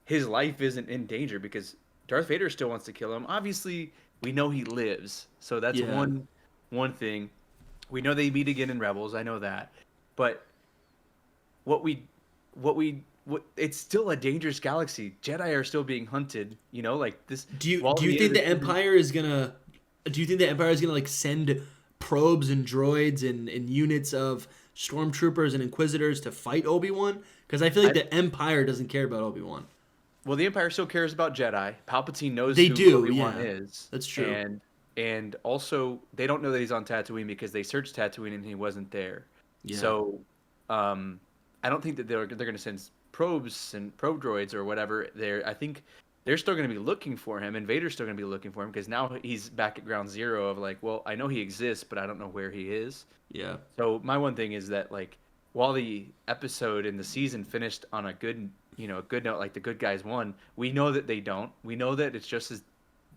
his life isn't in danger because Darth Vader still wants to kill him. Obviously, we know he lives. So that's one thing. We know they meet again in Rebels. I know that. But it's still a dangerous galaxy. Jedi are still being hunted, like this. Do you think the Empire is gonna like send probes and droids and units of stormtroopers and Inquisitors to fight Obi-Wan? Because I feel like the Empire doesn't care about Obi-Wan. Well, the Empire still cares about Jedi. Palpatine knows who Obi-Wan is. That's true. And also they don't know that he's on Tatooine because they searched Tatooine and he wasn't there. Yeah. So I don't think that they're going to send probes and probe droids or whatever there. I think they're still going to be looking for him, and Vader's still going to be looking for him because now he's back at ground zero of like, well, I know he exists, but I don't know where he is. Yeah. So my one thing is that like while the episode and the season finished on a good note, like the good guys won, we know that they don't. We know that it's just as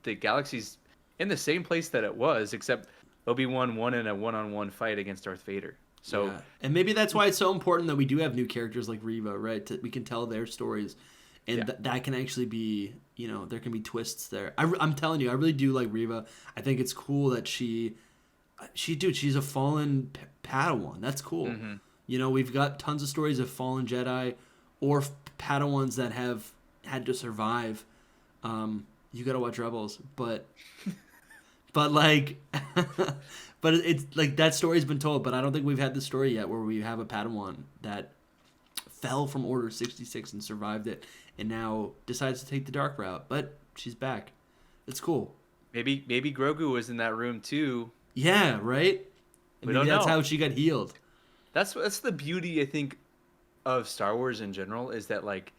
the galaxy's in the same place that it was, except Obi-Wan won in a one-on-one fight against Darth Vader. So, yeah. And maybe that's why it's so important that we do have new characters like Reva, right? We can tell their stories, and that can actually be, there can be twists there. I'm telling you, I really do like Reva. I think it's cool that she's a fallen Padawan. That's cool. Mm-hmm. We've got tons of stories of fallen Jedi or Padawans that have had to survive. You got to watch Rebels, but like. But it's like that story's been told, but I don't think we've had the story yet where we have a Padawan that fell from Order 66 and survived it and now decides to take the dark route. But she's back. It's cool. Maybe Grogu was in that room too. Yeah, right? And maybe that's how she got healed. That's the beauty, I think, of Star Wars in general is that like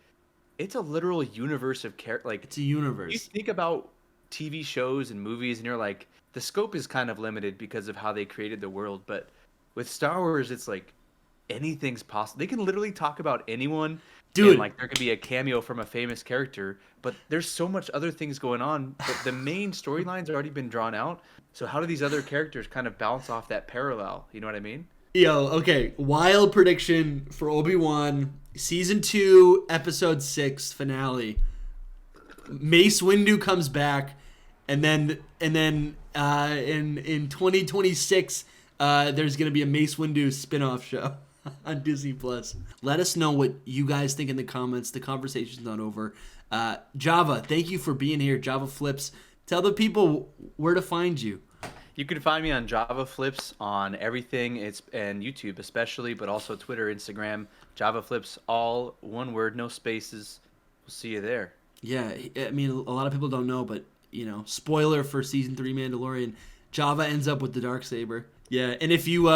it's a literal universe of character. Like it's a universe. You think about TV shows and movies and you're like, the scope is kind of limited because of how they created the world, but with Star Wars, it's like anything's possible. They can literally talk about anyone. Dude, and like there could be a cameo from a famous character, but there's so much other things going on. But the main storyline's already been drawn out. So how do these other characters kind of bounce off that parallel? You know what I mean? Yo, okay. Wild prediction for Obi-Wan season 2, episode 6 finale. Mace Windu comes back, and then in 2026, there's gonna be a Mace Windu spin-off show on Disney Plus. Let us know what you guys think in the comments. The conversation's not over. Java, thank you for being here. Java Flips, tell the people where to find you. You can find me on Java Flips on everything. And YouTube especially, but also Twitter, Instagram. Java Flips, all one word, no spaces. We'll see you there. Yeah, I mean, a lot of people don't know, but spoiler for season 3 Mandalorian, Java ends up with the Darksaber. Yeah, and if you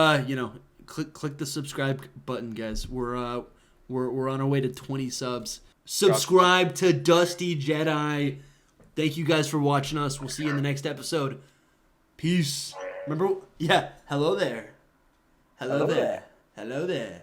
click the subscribe button, guys. We're on our way to 20 subs. Subscribe to Dusty Jedi. Thank you guys for watching us. We'll see you in the next episode. Peace. Remember? Yeah. Hello there. Hello, Hello there. there. Hello there.